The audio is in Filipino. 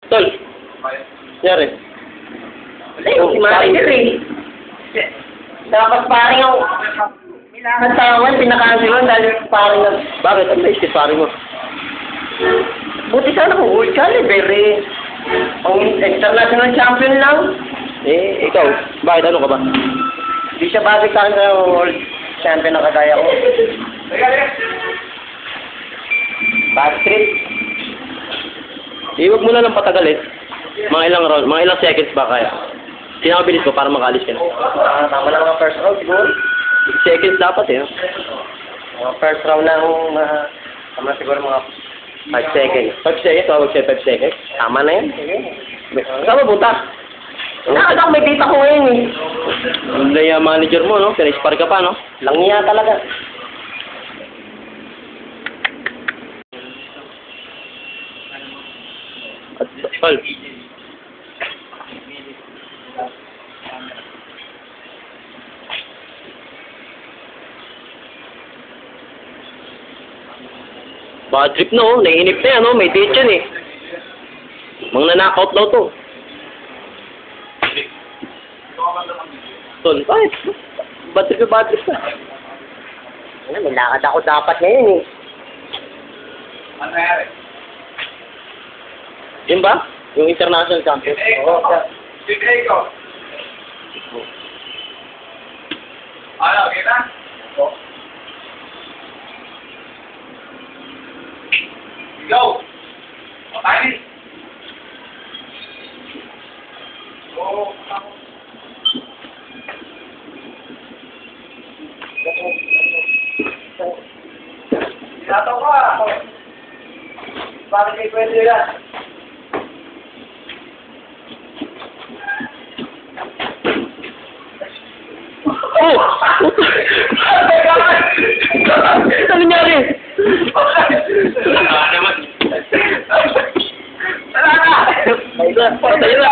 Tol. Nangyari. Si manager eh. Dapat paring ako. Kailangan tawan, pinakansel dahil paring na. Bakit? Ano ba isip paring mo? Buti sana kung World Caliber eh. Ang international champion lang. Eh, ikaw. Bakit? Ano ka ba? Di siya bagay sa akin sa World Champion na kagaya ko. Bad trip. Iwag mo na lang patagalin. Mga ilang round, mga ilang seconds ba kaya? Sinakabilis ko para makalis ka na. Tama lang mga first round siguro. Seconds dapat eh. No? Mga first round lang, tama siguro mga 5 seconds. 5 seconds? Tawag siya 5 seconds? Tama na yun. Saan ba punta? Nakakita ko may data ko ngayon eh. Hindi yung manager mo, no? Pinaspar ka pa, no? Langiya talaga. Tol. Bad trip na, oh. Naiinip na yan, oh. May date yan, eh. Mga na-knockout daw to. Tol, bakit? Bad trip na. Ano, may lakad ako dapat ngayon eh. Ano nangyari? Yun ba? Yung international champion? Oo, sir. Bigay ko. Ano, kita? Go! Pakainin! Oo. Sinataw ka! Bakit kayo pwede yan? Oh! Ano nangyari? Naman. Patay na!